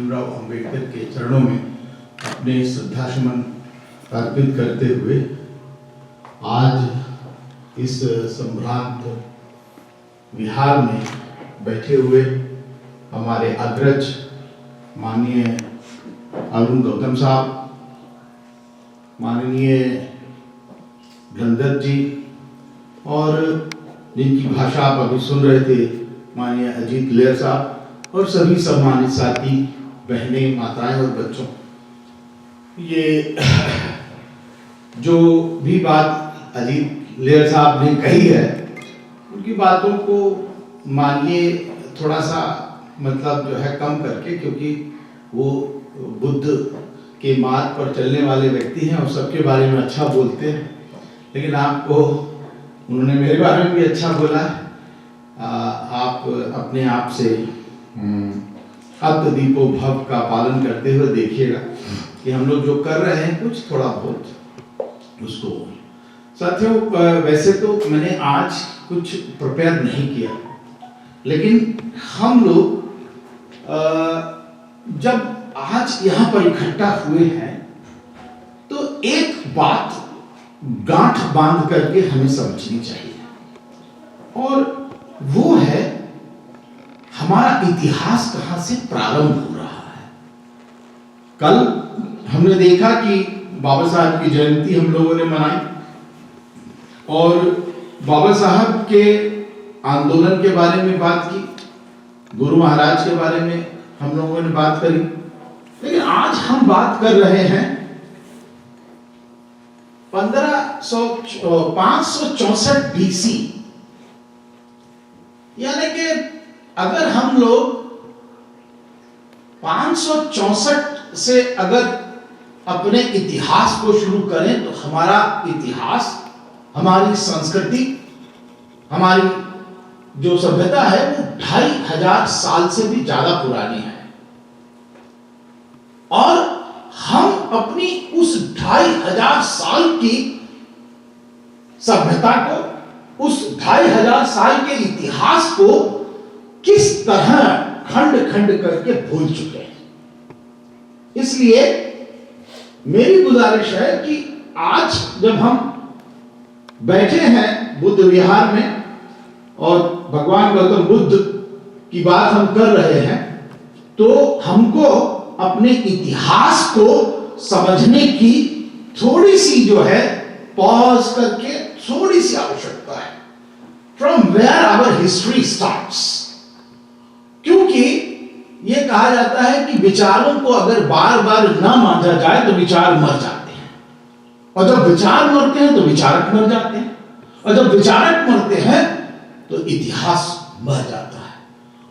भीमराव अंबेडकर के चरणों में अपने श्रद्धासुमन अर्पित करते हुए आज इस संभ्रांत विहार में बैठे हुए हमारे अग्रज माननीय अरुण गौतम साहब, माननीय गंधर जी और जिनकी भाषा आप अभी सुन रहे थे माननीय अजीत लेयर साहब और सभी सम्मानित साथी, बहनें, माताएं और बच्चों, ये जो भी बात अजीत लेयर साहब ने कही है उनकी बातों को मानिए थोड़ा सा मतलब जो है कम करके, क्योंकि वो बुद्ध के मार्ग पर चलने वाले व्यक्ति हैं और सबके बारे में अच्छा बोलते हैं, लेकिन आपको उन्होंने मेरे बारे में भी अच्छा बोला। आप अपने आप से अत्दीपो भव का पालन करते हुए देखिएगा कि हम लोग जो कर रहे हैं कुछ थोड़ा बहुत उसको। साथियों, वैसे तो मैंने आज कुछ प्रिपेयर नहीं किया, लेकिन हम लोग जब आज यहाँ पर इकट्ठा हुए हैं तो एक बात गांठ बांध करके हमें समझनी चाहिए, और वो है हमारा इतिहास कहां से प्रारंभ हो रहा है। कल हमने देखा कि बाबा साहब की जयंती हम लोगों ने मनाई और बाबा साहब के आंदोलन के बारे में बात की, गुरु महाराज के बारे में हम लोगों ने बात करी, लेकिन आज हम बात कर रहे हैं 564 BC, यानी कि अगर हम लोग 564 से अगर अपने इतिहास को शुरू करें तो हमारा इतिहास, हमारी संस्कृति, हमारी जो सभ्यता है वो 2500 साल से भी ज्यादा पुरानी है, और हम अपनी उस 2500 साल की सभ्यता को, उस 2500 साल के इतिहास को किस तरह खंड खंड करके भूल चुके हैं। इसलिए मेरी गुजारिश है कि आज जब हम बैठे हैं बुद्ध विहार में और भगवान गौतम बुद्ध की बात हम कर रहे हैं, तो हमको अपने इतिहास को समझने की थोड़ी सी जो है पॉज करके थोड़ी सी आवश्यकता है। From where our history starts, क्योंकि यह कहा जाता है कि विचारों को अगर बार बार ना मांझा जाए तो विचार मर जाते हैं, और जब विचार मरते हैं तो विचारक मर जाते हैं, और जब विचारक मरते हैं तो इतिहास मर जाता है,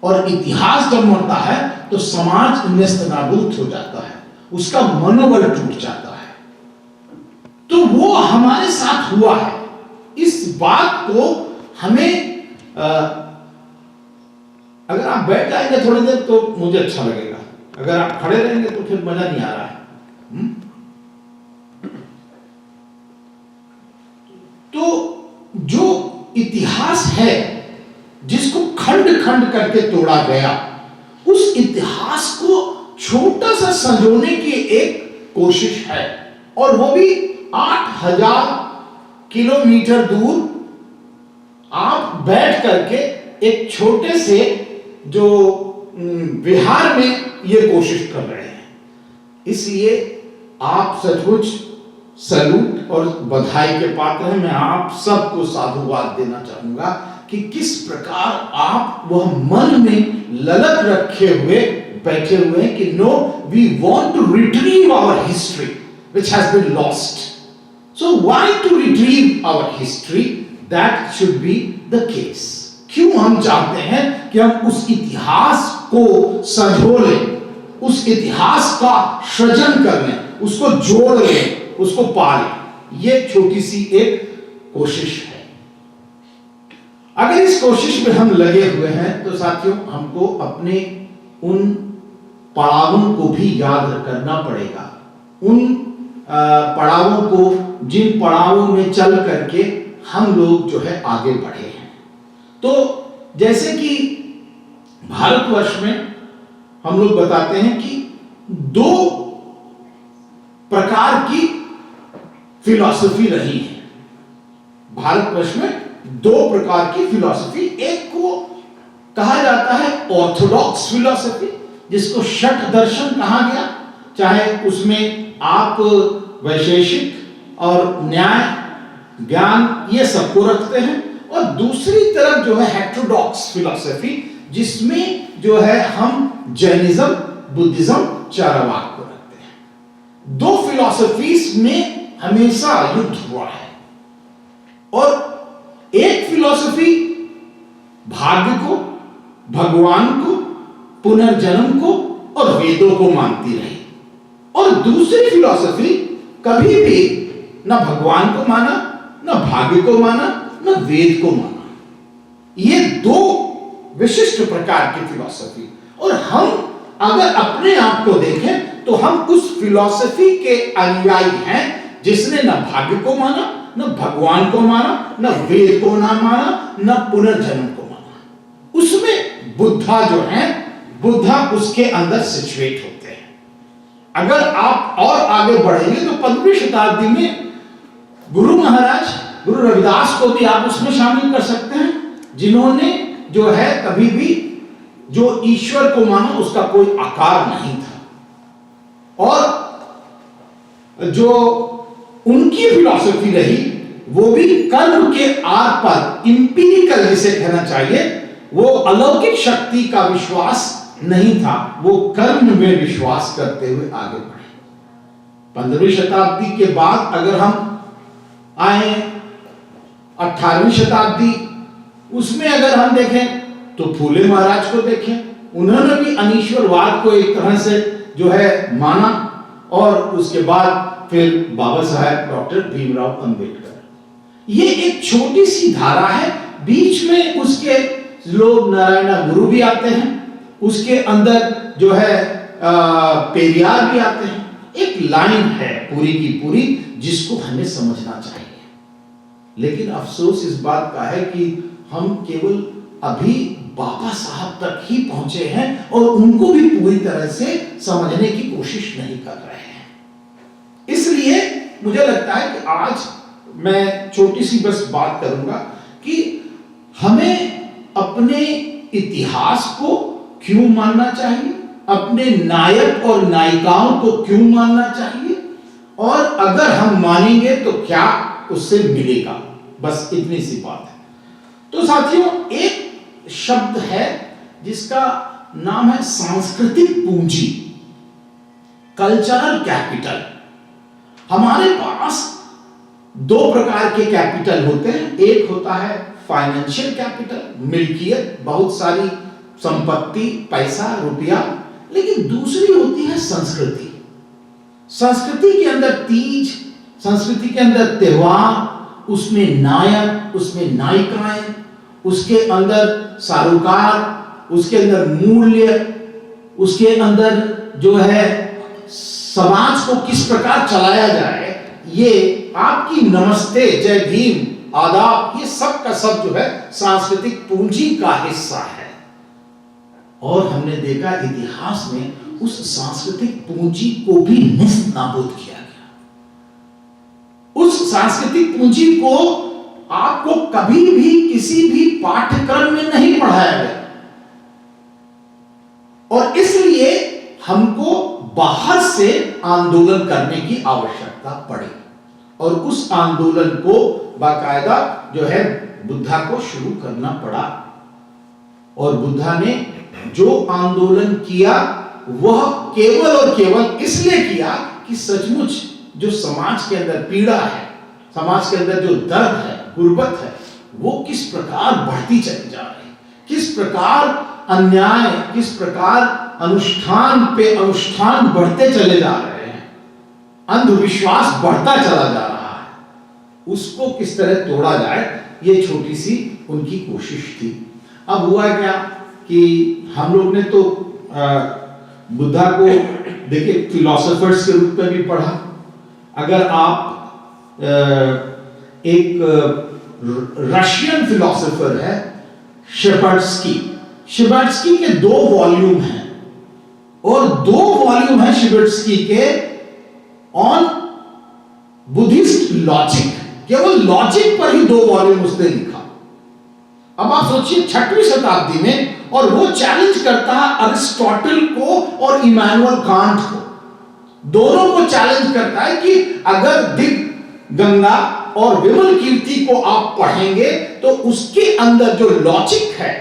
और इतिहास जब मरता है तो समाज नेस्तनाबूद हो जाता है, उसका मनोबल टूट जाता है। तो वो हमारे साथ हुआ है। इस बात को हमें अगर आप बैठ जाएंगे थोड़ी देर तो मुझे अच्छा लगेगा, अगर आप खड़े रहेंगे तो फिर मजा नहीं आ रहा है। तो जो इतिहास है जिसको खंड खंड करके तोड़ा गया, उस इतिहास को छोटा सा संजोने की एक कोशिश है, और वो भी 8000 किलोमीटर दूर आप बैठ करके एक छोटे से जो बिहार में ये कोशिश कर रहे हैं। इसलिए आप सचमुच सैल्यूट और बधाई के पात्र हैं। मैं आप सबको साधुवाद देना चाहूंगा कि किस प्रकार आप वह मन में ललक रखे हुए बैठे हुए हैं कि no, we want to retrieve our history which has been lost. So why to retrieve our history? That should be the case. क्यों हम चाहते हैं कि हम उस इतिहास को संजो लें, उस इतिहास का सृजन कर लें, उसको जोड़ लें, उसको पालें। ये छोटी सी एक कोशिश है। अगर इस कोशिश में हम लगे हुए हैं तो साथियों, हमको अपने उन पड़ावों को भी याद करना पड़ेगा, उन पड़ावों को जिन पड़ावों में चल करके हम लोग जो है आगे बढ़े हैं। तो जैसे कि भारतवर्ष में हम लोग बताते हैं कि दो प्रकार की फिलॉसफी रही है। भारतवर्ष में दो प्रकार की फिलॉसफी, एक को कहा जाता है ऑर्थोडॉक्स फिलॉसफी, जिसको षट दर्शन कहा गया, चाहे उसमें आप वैशेषिक और न्याय ज्ञान ये सबको रखते हैं, और दूसरी तरफ जो है हेटेरोडॉक्स फिलॉसफी, जिसमें जो है हम जैनिज्म, बुद्धिज्म, चारवाक को रखते हैं। दो फिलॉसफीज में हमेशा युद्ध हुआ है, और एक फिलॉसफी भाग्य को, भगवान को, पुनर्जन्म को और वेदों को मानती रही, और दूसरी फिलॉसफी कभी भी न भगवान को माना, न भाग्य को माना, न वेद को माना। ये दो विशिष्ट प्रकार की फिलॉसफी, और हम अगर अपने आप को देखें तो हम उस फिलॉसफी के अनुयायी हैं जिसने न भाग्य को माना, न भगवान को माना, न वेद को ना माना, न पुनर्जन्म को माना। उसमें बुद्धा जो है, बुद्धा उसके अंदर सिचुएट होते हैं। अगर आप और आगे बढ़ेंगे तो 15वीं शताब्दी में गुरु महाराज, गुरु रविदास को भी आप उसमें शामिल कर सकते हैं, जिन्होंने जो है कभी भी जो ईश्वर को माना उसका कोई आकार नहीं था, और जो उनकी फिलॉसफी रही वो भी कर्म के आर पर, इंपीरिकल जिसे कहना चाहिए, वो अलौकिक शक्ति का विश्वास नहीं था, वो कर्म में विश्वास करते हुए आगे बढ़े। 15वीं शताब्दी के बाद अगर हम आए 18वीं शताब्दी, उसमें अगर हम देखें तो फूले महाराज को देखें, उन्होंने भी अनीश्वरवाद को एक तरह से जो है माना, और उसके बाद फिर बाबा साहेब डॉक्टर भीमराव अंबेडकर। ये एक छोटी सी धारा है, बीच में उसके लोग नारायण गुरु भी आते हैं, उसके अंदर जो है पेरियार भी आते हैं। एक लाइन है पूरी की पूरी जिसको हमें समझना चाहिए, लेकिन अफसोस इस बात का है कि हम केवल अभी बाबा साहब तक ही पहुंचे हैं और उनको भी पूरी तरह से समझने की कोशिश नहीं कर रहे हैं। इसलिए मुझे लगता है कि आज मैं छोटी सी बस बात करूंगा कि हमें अपने इतिहास को क्यों मानना चाहिए, अपने नायक और नायिकाओं को क्यों मानना चाहिए, और अगर हम मानेंगे तो क्या उससे मिलेगा, बस इतनी सी बात है। तो साथियों, एक शब्द है जिसका नाम है सांस्कृतिक पूंजी, कल्चरल कैपिटल। हमारे पास दो प्रकार के कैपिटल होते हैं, एक होता है फाइनेंशियल कैपिटल, मिल्कियत, बहुत सारी संपत्ति, पैसा, रुपया, लेकिन दूसरी होती है संस्कृति। संस्कृति के अंदर तीज, संस्कृति के अंदर त्योहार, उसमें नायक, उसमें नायिकाएं, उसके अंदर सारोकार, उसके अंदर मूल्य, उसके अंदर जो है समाज को किस प्रकार चलाया जाए, ये आपकी नमस्ते, जय भीम, आदाब, ये सब का सब जो है सांस्कृतिक पूंजी का हिस्सा है। और हमने देखा इतिहास में उस सांस्कृतिक पूंजी को भी नष्ट नाबूद किया गया। उस सांस्कृतिक पूंजी को आपको कभी भी किसी भी पाठ्यक्रम में नहीं पढ़ाया गया, और इसलिए हमको बाहर से आंदोलन करने की आवश्यकता पड़ी, और उस आंदोलन को बाकायदा जो है बुद्धा को शुरू करना पड़ा। और बुद्धा ने जो आंदोलन किया वह केवल और केवल इसलिए किया कि सचमुच जो समाज के अंदर पीड़ा है, समाज के अंदर जो दर्द है, गुर्बत है, वो किस प्रकार बढ़ती चली जा रही, किस प्रकार अन्याय, किस प्रकार अनुष्ठान पे अनुष्ठान बढ़ते चले जा रहे हैं, अंधविश्वास बढ़ता चला जा रहा है, उसको किस तरह तोड़ा जाए, ये छोटी सी उनकी कोशिश थी। अब हुआ क्या कि हम लोग ने तो बुद्धा को देखिए फिलोसोफर्स के रूप में भी पढ़ा। अगर आप एक रशियन फिलोसोफर है शेपर्ड्स्की के 2 वॉल्यूम हैं, और 2 वॉल्यूम है शिबिट्सकी के ऑन बुद्धिस्ट लॉजिक, केवल लॉजिक पर ही 2 वॉल्यूम उसने लिखा। अब आप सोचिए 6वीं शताब्दी में, और वो चैलेंज करता है अरिस्टोटल को और इमैनुअल कांट को, दोनों को चैलेंज करता है कि अगर दिग गंगा और विमल कीर्ति को आप पढ़ेंगे तो उसके अंदर जो लॉजिक है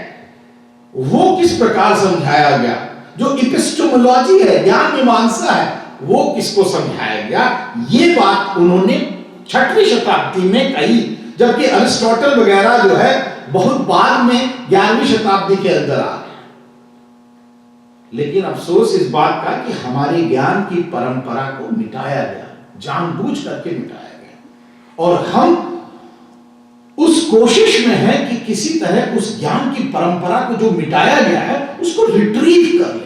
वो किस प्रकार समझाया गया, जो इपिस्टेमोलॉजी है, ज्ञान मीमांसा है, वो किसको समझाया गया। ये बात उन्होंने 6वीं शताब्दी में कही, जबकि अरिस्टोटल वगैरह जो है बहुत बाद में 11वीं शताब्दी के अंदर आ गए। लेकिन अफसोस इस बात का कि हमारे ज्ञान की परंपरा को मिटाया गया, जानबूझ करके मिटाया गया, और हम उस कोशिश में है कि किसी तरह उस ज्ञान की परंपरा को जो मिटाया गया है उसको रिट्रीव कर ले।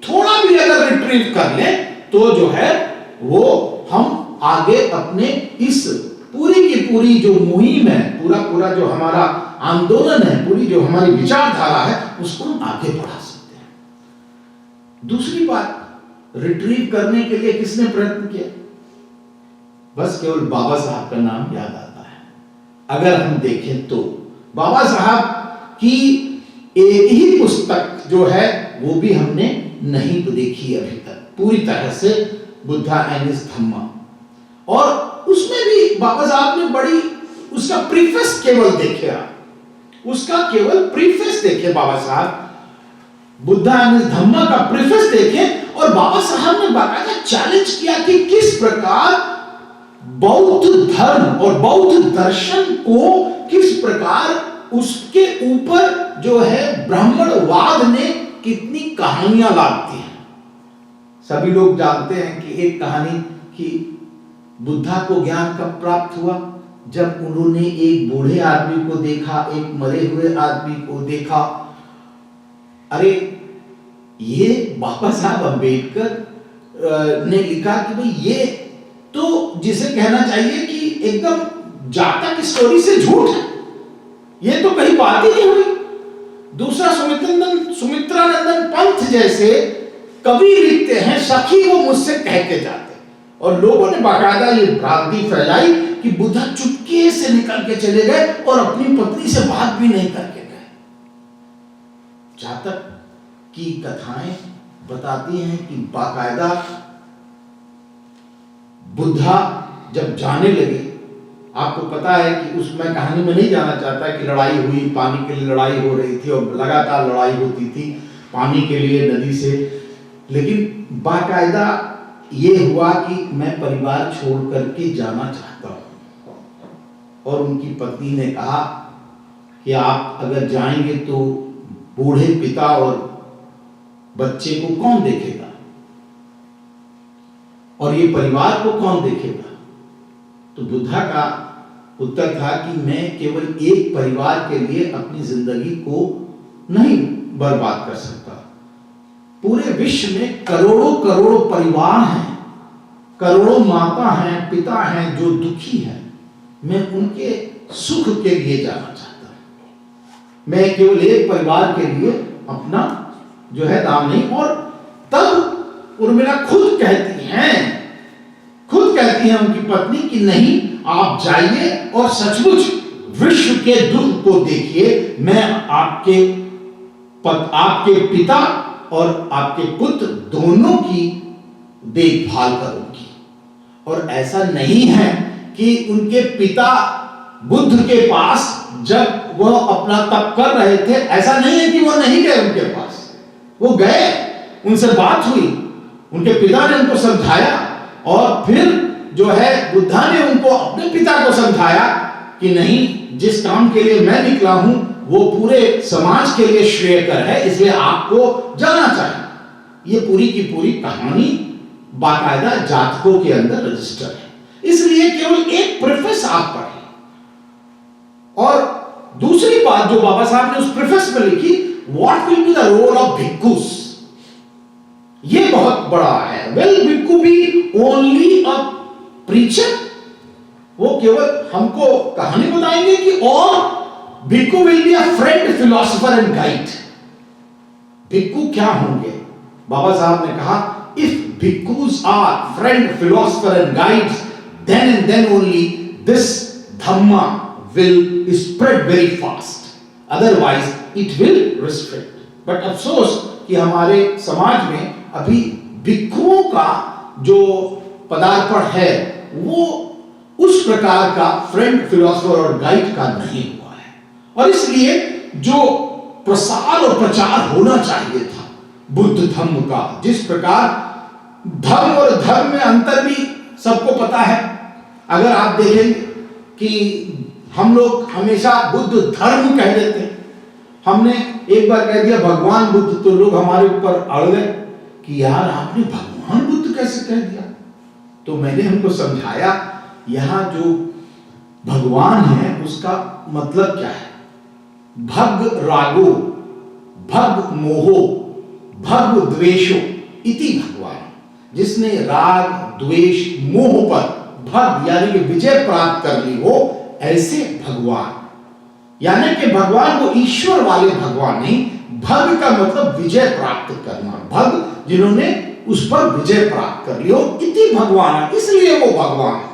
थोड़ा भी अगर रिट्रीव कर ले तो जो है वो हम आगे अपने इस पूरी की पूरी जो मुहिम है, पूरा जो हमारा आंदोलन है, पूरी जो हमारी विचारधारा है, उसको हम आगे बढ़ा सकते हैं। दूसरी बात, रिट्रीव करने के लिए किसने प्रयत्न किया? बस केवल बाबा साहब का नाम याद आता है। अगर हम देखें तो बाबा साहब की एक ही पुस्तक जो है वो भी हमने नहीं देखी अभी तक पूरी तरह से, बुद्धा एंड हिज धम्मा, और उसमें भी बाबा साहब ने बड़ी, उसका प्रीफेस केवल देखे, उसका केवल प्रीफेस देखे बाबा साहब, बुद्धा एंड हिज धम्मा का प्रीफेस देखे, और बाबा साहब ने बाकायदा चैलेंज किया कि किस प्रकार बौद्ध धर्म और बौद्ध दर्शन को किस प्रकार उसके ऊपर जो है ब्राह्मणवाद ने कितनी कहानियां लादती हैं। सभी लोग जानते हैं कि एक कहानी कि बुद्धा को ज्ञान कब प्राप्त हुआ, जब उन्होंने एक बूढ़े आदमी को देखा, एक मरे हुए आदमी को देखा। अरे ये बाबा साहब अम्बेडकर ने लिखा कि भाई ये तो जिसे कहना चाहिए कि एकदम जातक स्टोरी से झूठ है, ये तो कहीं बात ही नहीं हुई। दूसरा सुमित्रानंदन पंथ जैसे कवि लिखते हैं, सखी वो मुझसे कह के जाते, और लोगों ने बाकायदा ये भ्रांति फैलाई कि बुद्धा चुपके से निकल के चले गए और अपनी पत्नी से बात भी नहीं करके गए। जातक की कथाएं बताती हैं कि बाकायदा बुद्धा जब जाने लगे, आपको पता है कि उसमें कहानी में नहीं जाना चाहता कि लड़ाई हुई, पानी के लिए लड़ाई हो रही थी और लगातार लड़ाई होती थी पानी के लिए नदी से, लेकिन बाकायदा ये हुआ कि मैं परिवार छोड़ करके जाना चाहता हूं, और उनकी पत्नी ने कहा कि आप अगर जाएंगे तो बूढ़े पिता और बच्चे को कौन देखेगा, और ये परिवार को कौन देखेगा। तो बुद्धा का उत्तर था कि मैं केवल एक परिवार के लिए अपनी जिंदगी को नहीं बर्बाद कर सकता, पूरे विश्व में करोड़ों करोड़ों परिवार हैं, करोड़ों माता हैं, पिता हैं जो दुखी हैं, मैं उनके सुख के लिए जाना चाहता हूं। मैं केवल एक परिवार के लिए अपना जो है दाम नहीं। और तब उर्मिला खुद कहती हैं उनकी पत्नी कि नहीं, आप जाइए और सचमुच विश्व के दुख को देखिए, मैं आपके पिता और आपके पुत्र दोनों की देखभाल करूंगी। और ऐसा नहीं है कि उनके पिता बुद्ध के पास जब वह अपना तप कर रहे थे, ऐसा नहीं है कि वो नहीं गए उनके पास, वो गए, उनसे बात हुई, उनके पिता ने उनको समझाया, और फिर जो है बुद्धा ने उनको अपने पिता को समझाया कि नहीं, जिस काम के लिए मैं निकला हूं वो पूरे समाज के लिए श्रेयकर है, इसलिए आपको जाना चाहिए। ये पूरी की पूरी कहानी बाकायदा जातकों के अंदर रजिस्टर है, इसलिए केवल एक प्रेफेस आप पढ़ें। और दूसरी बात जो बाबा साहब ने उस प्रेफेस में लिखी, what will be the role of bhikkhus, ये बहुत बड़ा है। Will bhikkhu be only a preacher, वो केवल हमको कहानी बताएंगे कि, और bhikkhu will be a friend, philosopher and guide. Bhikkhu क्या होंगे? बाबा साहब ने कहा, if bhikkhus are friend, philosopher and guides, then and then only this dhamma will spread very fast, otherwise it will restrict. But अफसोस कि हमारे समाज में अभी भिक्षुओं का जो पदार्पण है वो उस प्रकार का फ्रेंड, फिलोसोफर और गाइड का नहीं हुआ है, और इसलिए जो प्रसार और प्रचार होना चाहिए था बुद्ध धर्म का, जिस प्रकार धर्म और धर्म में अंतर भी सबको पता है। अगर आप देखेंगे कि हम लोग हमेशा बुद्ध धर्म कह देते हैं, हमने एक बार कह दिया भगवान बुद्ध तो लोग हमारे ऊपर अड़ गए कि यार आपने भगवान बुद्ध कैसे कह दिया। तो मैंने उनको समझाया यहाँ जो भगवान है उसका मतलब क्या है। भग रागो, भग मोहो, भग द्वेषो इति भगवान, जिसने राग, द्वेष, मोह पर भग यानी कि विजय प्राप्त कर ली हो, ऐसे भगवान। यानी कि भगवान वो ईश्वर वाले भगवान नहीं, भग का मतलब विजय प्राप्त करना, भग जिन्होंने उस पर विजय प्राप्त कर ली हो, इति भगवान, इसलिए वो भगवान है।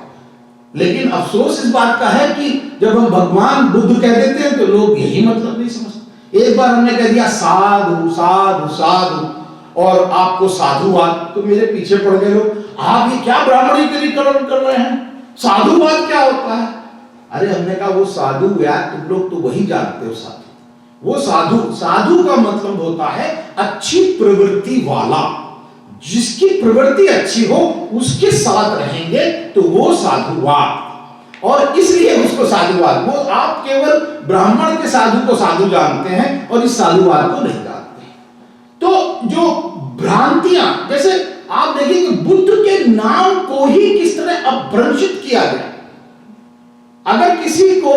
लेकिन अफसोस इस बात का है कि जब हम भगवान बुद्ध कह देते हैं तो लोग यही मतलब नहीं समझते। एक बार हमने कह दिया साधु साधु साधु और आपको साधुवाद, तो मेरे पीछे पड़ गए लोग, आप ये क्या ब्राह्मणीकरण कर रहे हैं, साधुवाद क्या होता है। अरे हमने कहा वो साधु यार तुम लोग तो वही जानते हो साधु। वो साधु का मतलब होता है अच्छी प्रवृत्ति वाला, जिसकी प्रवृत्ति अच्छी हो उसके साथ रहेंगे तो वो साधुवाद, और इसलिए उसको साधुवाद। वो आप केवल ब्राह्मण के साधु को साधु जानते हैं और इस साधुवाद को नहीं जानते। तो जो भ्रांतियां, जैसे आप देखेंगे बुद्ध के नाम को ही किस तरह अपभ्रंशित किया गया। अगर किसी को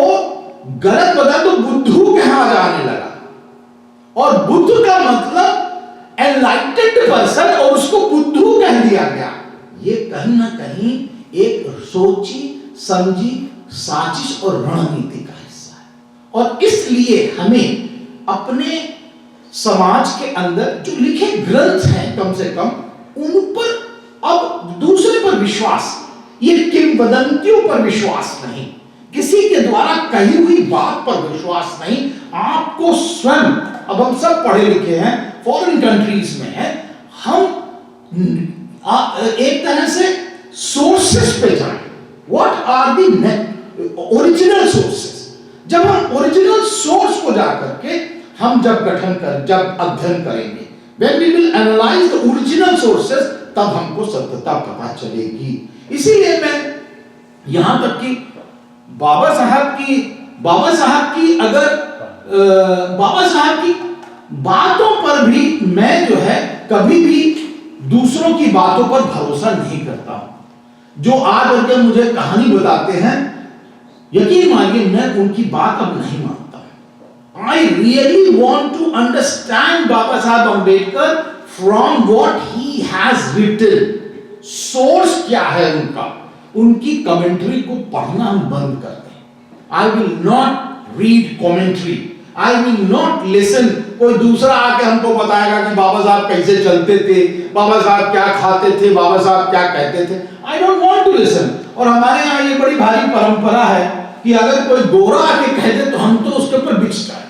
गलत बता तो बुद्धू कहा जाने लगा, और बुद्ध का मतलब एनलाइटेंड पर्सन, और उसको बुद्धू कह दिया गया। ये कहीं ना कहीं एक सोची समझी साजिश और रणनीति का हिस्सा है, और इसलिए हमें अपने समाज के अंदर जो लिखे ग्रंथ हैं कम से कम उन पर अब दूसरे पर विश्वास, ये किंवदंतियों पर विश्वास नहीं, किसी के द्वारा कही हुई बात पर विश्वास नहीं। आपको स्वयं, अब हम सब पढ़े लिखे हैं, फॉरेन कंट्रीज में है, हम एक तरह से सोर्सेस पे जाएं। What are the original sources. जब हम ओरिजिनल सोर्स को जाकर के हम जब अध्ययन करेंगे, when we will analyze the original sources, तब हमको सत्यता पता चलेगी। इसीलिए मैं यहां तक कि बाबा साहब की बातों पर भी मैं जो है कभी भी दूसरों की बातों पर भरोसा नहीं करता हूं। जो आज अगर मुझे कहानी बताते हैं, यकीन मानिए मैं उनकी बात अब नहीं मानता। I really want to understand Baba Saheb Ambedkar from what he has written. Source क्या है उनका, उनकी कमेंट्री को पढ़ना हम बंद कर दें। I will not read commentary. I will not listen। कोई दूसरा आके हमको बताएगा कि बाबा साहब कैसे चलते थे, बाबा साहब क्या खाते थे, बाबा साहब क्या कहते थे। I don't want to listen। और हमारे यहाँ ये बड़ी भारी परंपरा है कि अगर कोई गोरा आके कह दे तो हम तो उसके ऊपर बिच जाएंगे।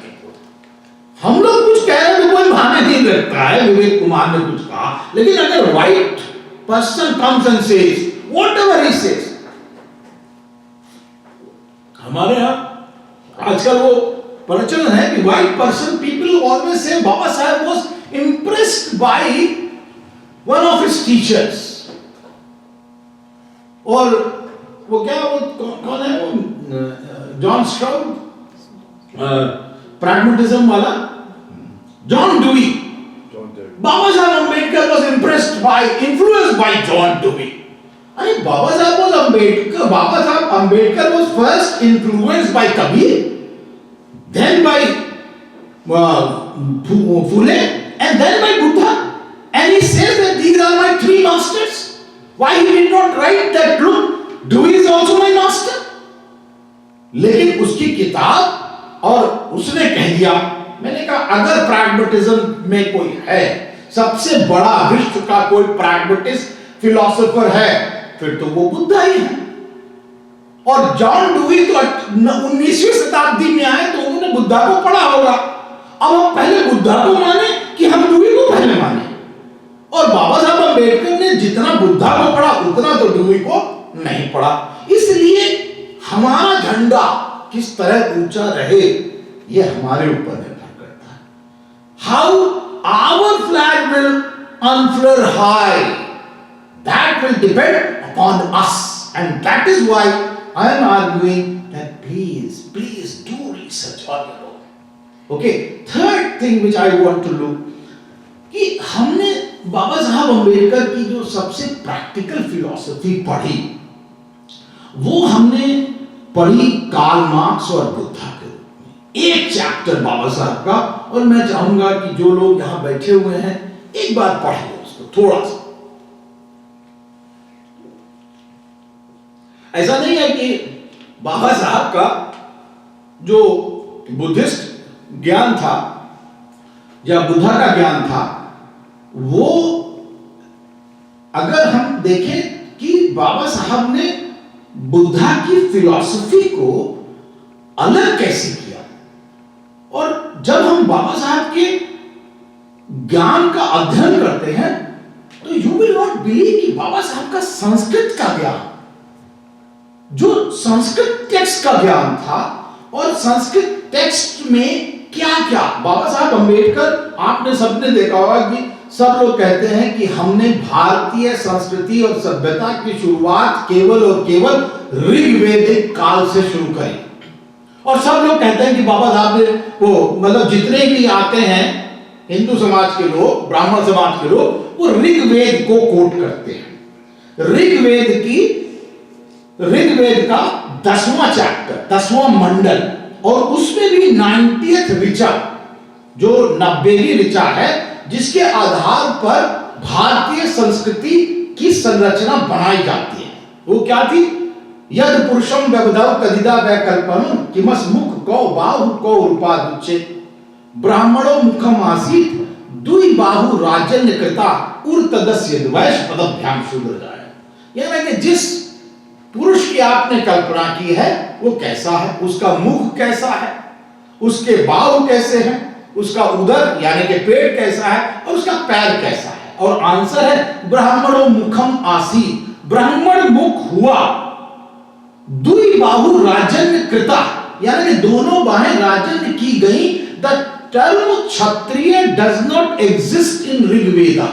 हम लोग कुछ कह रहे हैं तो कोई माने नहीं रखता है, विवेक कुमार ने कुछ कहा, लेकिन अगर white person comes and says whatever he says, हमारे यहाँ आजकल वो प्रचलन है कि white person people always say बाबा साहब was impressed by one of his teachers. और वो क्या, वो कौन है वो, जॉन स्ट्राउड, प्रैग्मेटिज्म वाला John dewy. Baba Saheb Ambedkar was impressed by, influenced by John dewy. अरे बाबा Saheb Ambedkar was first influenced by Kabir, then by Phule, and then by Buddha, and he says that these are my three masters. Why he did not write that, look, Dewey is also my master? लेकिन उसकी किताब और उसने कह दिया। मैंने कहा अगर प्रैग्मेटिज्म में कोई है, सबसे बड़ा विश्व का कोई प्रैग्मेटिस्ट फिलोसोफर है, फिर तो वो बुद्धा ही है। और जॉन डुई तो 19वीं शताब्दी में आए तो उन्होंने बुद्धा को पढ़ा होगा। अब हम पहले बुद्धा को माने कि हम डुई को पहले माने? और बाबा साहब अम्बेडकर ने जितना बुद्धा को पढ़ा उतना तो डुई को नहीं पढ़ा। इसलिए हमारा झंडा किस तरह ऊंचा रहे ये हमारे ऊपर निर्भर करता है। How our flag will unfurl high, that will depend upon us, and that is why I am arguing that please do research on your own. Okay, third thing which I want to look कि हमने बाबा साहब अम्बेडकर की जो सबसे practical philosophy पढ़ी वो हमने पढ़ी Karl Marx और बुद्धा के रूप में। एक चैप्टर बाबा साहब का, और मैं चाहूंगा कि जो लोग यहां बैठे हुए हैं एक बार पढ़ लो उसको थोड़ा सा। ऐसा नहीं है कि बाबा साहब का जो बुद्धिस्ट ज्ञान था या बुद्धा का ज्ञान था वो अगर हम देखें कि बाबा साहब ने बुद्धा की फिलॉसफी को अलग कैसे किया, और जब हम बाबा साहब के ज्ञान का अध्ययन करते हैं तो यू विल नॉट बिलीव कि बाबा साहब का संस्कृत का ज्ञान, जो संस्कृत टेक्स्ट का ज्ञान था, और संस्कृत टेक्स्ट में क्या क्या बाबा साहब अम्बेडकर, आपने सबने देखा होगा कि सब लोग कहते हैं कि हमने भारतीय संस्कृति और सभ्यता की शुरुआत केवल और केवल ऋग्वेदिक काल से शुरू करी। और सब लोग कहते हैं कि बाबा साहब ने वो मतलब जितने भी आते हैं हिंदू समाज के लोग, ब्राह्मण समाज के लोग, वो ऋग्वेद को कोट करते हैं। ऋग्वेद का 10वां चैप्टर, 10वां मंडल, और उसमें भी 90th ऋचा, जो 90वीं ऋचा है, जिसके आधार पर भारतीय संस्कृति की संरचना बनाई जाती है। वो क्या थी? यद पुरुषम व्यवधव कदिदा वैकल्पम किमस मुख कौ बाहु कौ रूपादुच्चे ब्राह्मणो मुखम आसीत दुई बाहु राजन्य कृता उर्तदस्य वैश्य पदभ्याम शूद्र जाए। यानी कि जिस पुरुष की आपने कल्पना की है वो कैसा है, उसका मुख कैसा है, उसके बाहु कैसे हैं, उसका उदर यानी कि पेट कैसा है, और उसका पैर कैसा है। और आंसर है ब्राह्मणों मुखम आसीत, ब्राह्मण मुख हुआ, दुई बाहु राजन्य कृता यानी कि दोनों बाहें राजन्य की गई। The term kshatriya does not exist in Rigveda.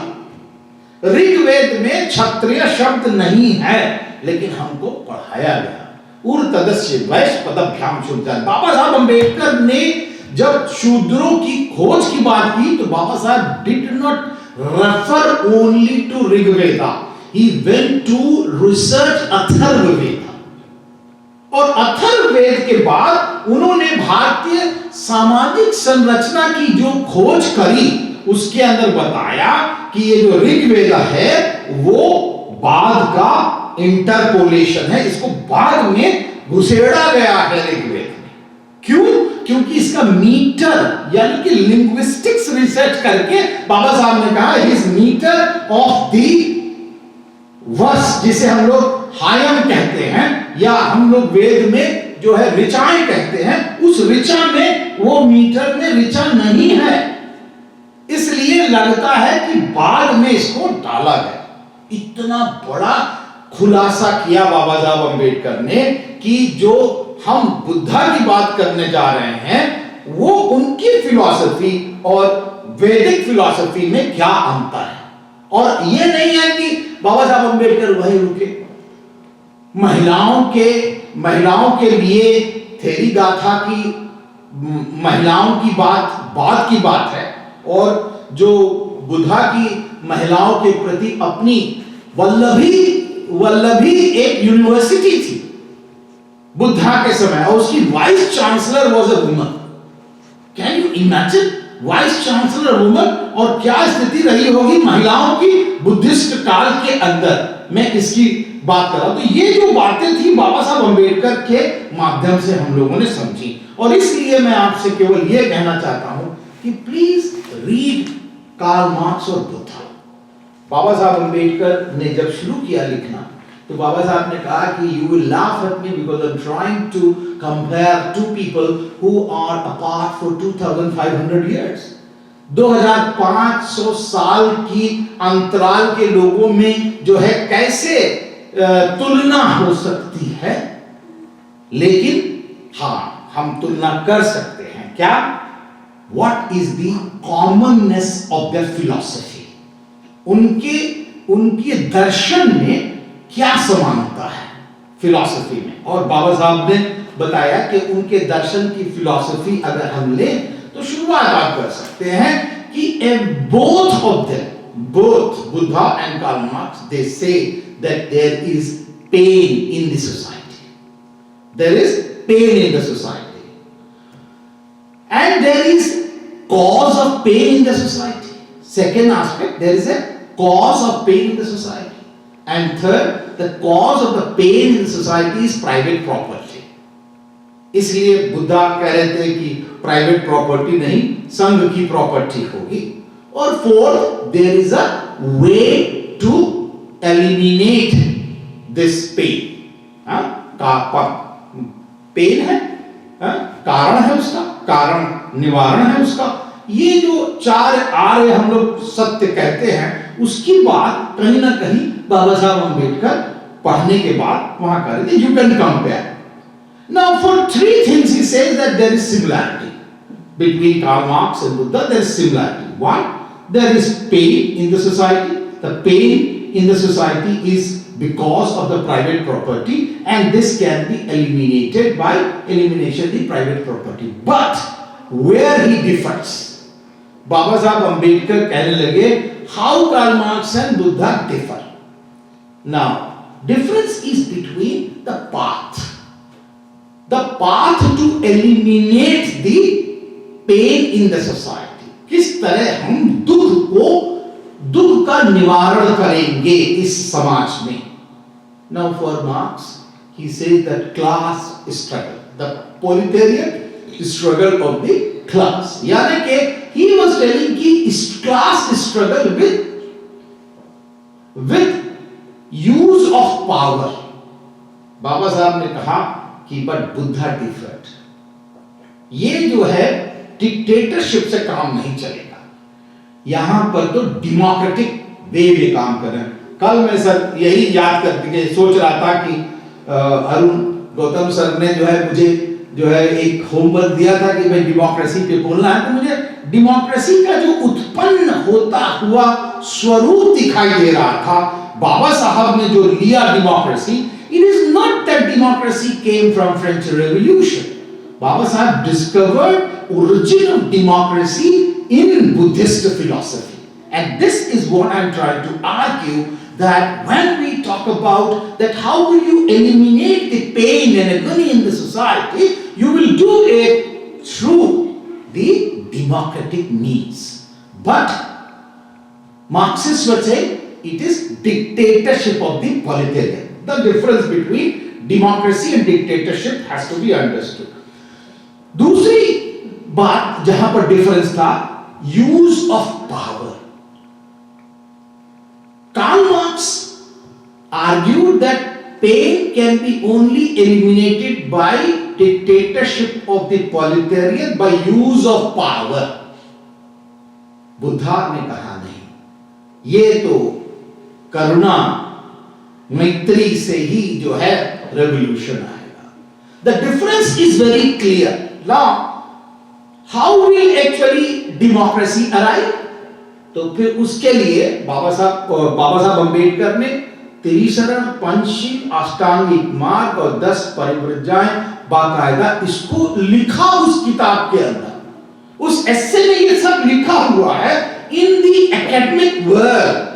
Rigveda में क्षत्रिय शब्द नहीं है, लेकिन हमको पढ़ाया गया। उर्तदस्य वैश्य पदभ्याम शूद्र। बाबा साहब अम्बेडकर ने जब शूद्रों की खोज की बात की तो Baba Saheb did not refer only to Rigveda, he went to research Atharvaveda. और अथर्ववेद के बाद उन्होंने भारतीय सामाजिक संरचना की जो खोज करी उसके अंदर बताया कि ये जो ऋग्वेद है वो बाद का इंटरपोलेशन है, इसको बाद में घुसेड़ा गया है ऋग्वेद में। क्यों? क्योंकि इसका मीटर यानी कि लिंग्विस्टिक्स रिसर्च करके बाबा साहब ने कहा इस मीटर ऑफ दी वर्स, जिसे हम लोग हायम कहते हैं या हम लोग वेद में जो है ऋचाएं कहते हैं, उस ऋचा में वो मीटर में ऋचा नहीं है, इसलिए लगता है कि बाद में इसको डाला गया। इतना बड़ा खुलासा किया बाबा साहब अम्बेडकर ने कि जो हम बुद्धा की बात करने जा रहे हैं वो उनकी फिलॉसफी और वैदिक फिलॉसफी में क्या अंतर है। और ये नहीं है कि बाबा साहब अम्बेडकर वहीं रुके, महिलाओं के लिए थेरी गाथा की महिलाओं की बात की बात है, और जो बुद्धा की महिलाओं के प्रति अपनी वल्लभी एक यूनिवर्सिटी थी बुद्धा के समय, और उसकी vice chancellor was a woman. Can you imagine, vice chancellor woman, और क्या स्थिति रही होगी महिलाओं की बुद्धिस्ट काल के अंदर। मैं इसकी बात कर रहा हूं। तो ये जो बातें थी बाबा साहब अम्बेडकर के माध्यम से हम लोगों ने समझी, और इसलिए मैं आपसे केवल यह कहना चाहता हूं कि प्लीज रीड कार्ल मार्क्स और बुद्धा। बाबा साहब अम्बेडकर ने जब शुरू किया लिखना, तो बाबा साहब ने कहा कि you will laugh at me because I'm trying to compare two people who are apart for 2500 years. 2500 साल की अंतराल के लोगों में जो है कैसे तुलना हो सकती है, लेकिन हाँ हम तुलना कर सकते हैं। क्या? What is the commonness of their philosophy? उनके दर्शन में क्या समानता है फिलॉसफी में। और बाबा साहब ने बताया कि उनके दर्शन की फिलॉसफी अगर हम लें तो शुरुआत आप कर सकते हैं कि both of them, both Buddha and Karl Marx, they say that there is pain in the society. There is pain in the society. And there is cause of pain in the society. Second aspect, there is a cause of pain in the society. And third, the cause of the pain in the society is private property. इसलिए बुद्धा कह रहे थे कि private property नहीं, संघ की property होगी। और fourth, there is a way to eliminate this pain. Pain है, कारण है उसका, कारण निवारण है उसका। ये जो चार आर्य हम लोग सत्य कहते हैं, उसकी बात कहीं ना कहीं बाबा साहब अम्बेडकर पढ़ने के बाद वहां कर रहे थे। You can compare. Now for three things he says that there is similarity between Karl Marx and Buddha. There is similarity. One, there is pain in the society. The pain in the society is because of the private property, and this can be eliminated by elimination of the private property. But where he differs, बाबा साहब अम्बेडकर कहने लगे how Karl Marx and Buddha differ. Now, difference is between the path. The path to eliminate the pain in the society. किस तरह हम दुख का निवारण करेंगे इस समाज में। Now for Marx, he says that class struggle, the proletariat struggle of the class, यानी कि he was telling कि class struggle with use of power। बाबा साहब ने कहा कि बट बुद्धा डिफर्ड, ये जो है डिक्टेटरशिप से काम नहीं चलेगा, यहां पर तो डेमोक्रेटिक वे में काम कर रहे हैं। कल मैं सर यही याद करके सोच रहा था कि अरुण गौतम सर ने जो है मुझे जो है एक होमवर्क दिया था कि भाई डेमोक्रेसी पे बोलना है, तो मुझे डेमोक्रेसी का जो उत्पन्न होता हुआ स्वरूप दिखाई दे रहा था। बाबा साहब ने जो लिया democracy, it is not that democracy came from French Revolution. Baba Sahib discovered origin of democracy in Buddhist philosophy, and this is what I am trying to argue, that when we talk about that how will you eliminate the pain and agony in the society, you will do it through the democratic means. But Marxists were saying it is dictatorship of the proletariat. The difference between democracy and dictatorship has to be understood. दूसरी बात जहां पर difference था, use of power. Karl Marx argued that pain can be only eliminated by dictatorship of the proletariat by use of power. Buddha ने कहा नहीं, ये तो करुणा मैत्री से ही जो है रेवोल्यूशन आएगा। The difference is very clear. Now, how will actually democracy arrive? तो फिर उसके लिए बाबा साहब अम्बेडकर ने त्रिशरण, पंचशील, अष्टांगिक मार्ग और 10 परिव्रजाएं बाकायदा इसको लिखा उस किताब के अंदर। उस एस्से में ये सब लिखा हुआ है इन दी एकेडमिक वर्ल्ड,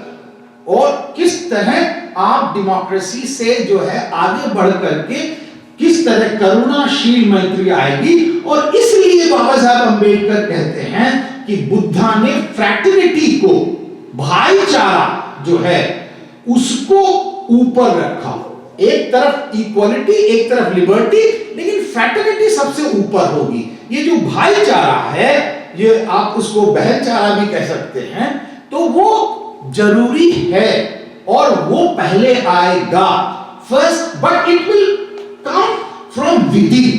और किस तरह आप डेमोक्रेसी से जो है आगे बढ़ करके किस तरह करुणाशील मैत्री आएगी। और इसलिए बाबा साहब अम्बेडकर कहते हैं कि बुद्धा ने फ्रैटर्निटी को, भाईचारा जो है उसको ऊपर रखा। एक तरफ इक्वालिटी, एक तरफ लिबर्टी, लेकिन फ्रैटर्निटी सबसे ऊपर होगी। ये जो भाईचारा है ये आप उसको बहल चारा भी कह सकते हैं, तो वो जरूरी है और वो पहले आएगा first, but it will come from within,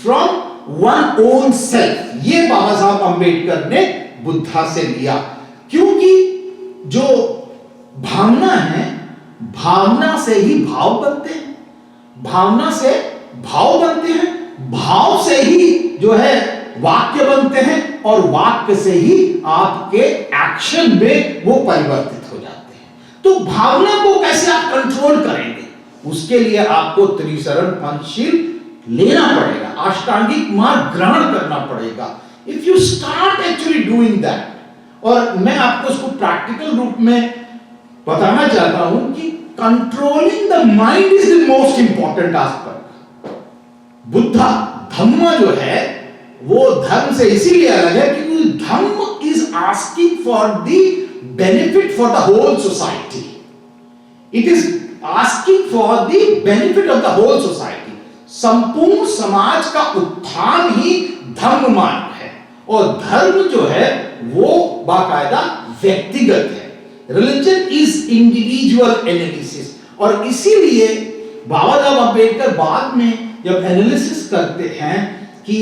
from one own self. ये बाबा साहब अंबेडकर ने बुद्धा से लिया, क्योंकि जो भावना है, भावना से ही भाव बनते हैं, भावना से भाव बनते हैं, भाव से ही जो है वाक्य बनते हैं, और वाक्य से ही आपके एक्शन में वो परिवर्तित हो जाते हैं। तो भावना को कैसे आप कंट्रोल करेंगे, उसके लिए आपको त्रिशरण पंचशील लेना पड़ेगा, अष्टांगिक मार्ग ग्रहण करना पड़ेगा। If you start actually doing that, और मैं आपको उसको प्रैक्टिकल रूप में बताना चाहता हूं कि controlling the mind is the most important aspect. Buddha Dhamma जो है वो धर्म से इसीलिए अलग है क्योंकि Dhamma is asking for the benefit for the whole society, it is asking for the benefit of the whole society. संपूर्ण समाज का उत्थान ही धर्म मार्ग है, और धर्म जो है वो बाकायदा व्यक्तिगत है। रिलीजन इज इंडिविजुअल एनालिसिस, और इसीलिए बाबा साहब अम्बेडकर बाद में जब एनालिसिस करते हैं कि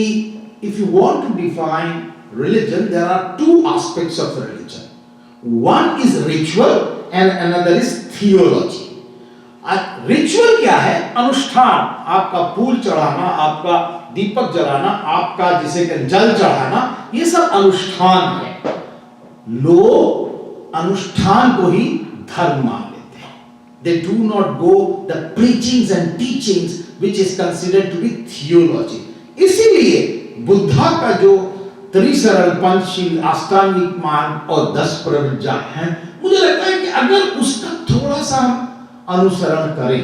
if you want to define religion, there are two aspects of religion, one is ritual and another is theology. Ritual क्या है? अनुष्ठान, आपका फूल चढ़ाना, आपका दीपक जलाना, आपका जिसे जल चढ़ाना, ये सब अनुष्ठान है। लोग अनुष्ठान को ही धर्म मान लेते हैं। They do not go the preachings and teachings which is considered to be theology. इसीलिए बुद्धा का जो त्रिशरण पंचशील, अष्टांगिक मार्ग और 10 प्रविज्ञा हैं, मुझे लगता है कि अगर उसका थोड़ा सा हम अनुसरण करें,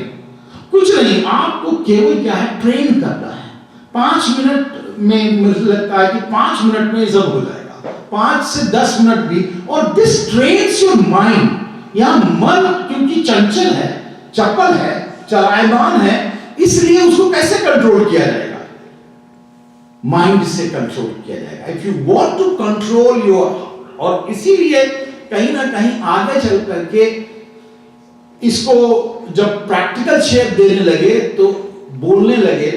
कुछ नहीं, आपको केवल क्या है, ट्रेन करना है। 5 मिनट में मुझे लगता है कि 5 मिनट में सब हो जाएगा, 5 से 10 मिनट भी। और दिस ट्रेन्स योर माइंड। यहां मन क्योंकि चंचल है, चपल है, चलायमान है, इसलिए उसको कैसे कंट्रोल किया जाएगा? माइंड से कंट्रोल किया जाएगा। If you want to control your, और इसीलिए कहीं ना कहीं आगे चल करके इसको जब प्रैक्टिकल शेप देने लगे तो बोलने लगे,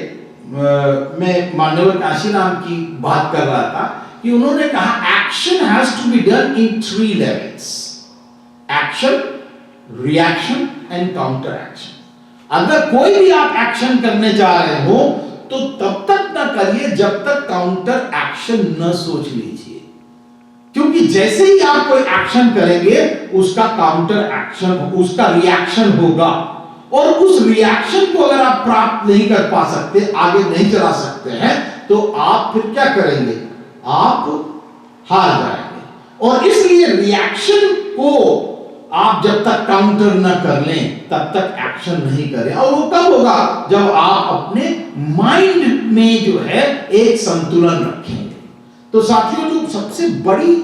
मैं मानव काशीराम की बात कर रहा था कि उन्होंने कहा action has to be done in 3 levels, action, reaction and counter action. अगर कोई भी आप एक्शन करने जा रहे हो तो तब तक ना करिए जब तक काउंटर एक्शन न सोच लीजिए, क्योंकि जैसे ही आप कोई एक्शन करेंगे उसका काउंटर एक्शन, उसका रिएक्शन होगा, और उस रिएक्शन को अगर आप प्राप्त नहीं कर पा सकते, आगे नहीं चला सकते हैं, तो आप फिर क्या करेंगे? आप हार जाएंगे। और इसलिए रिएक्शन को आप जब तक काउंटर न कर लें तब तक एक्शन नहीं करें। और वो कब होगा? जब आप अपने माइंड में जो है एक संतुलन रखेंगे। तो साथियों, जो सबसे बड़ी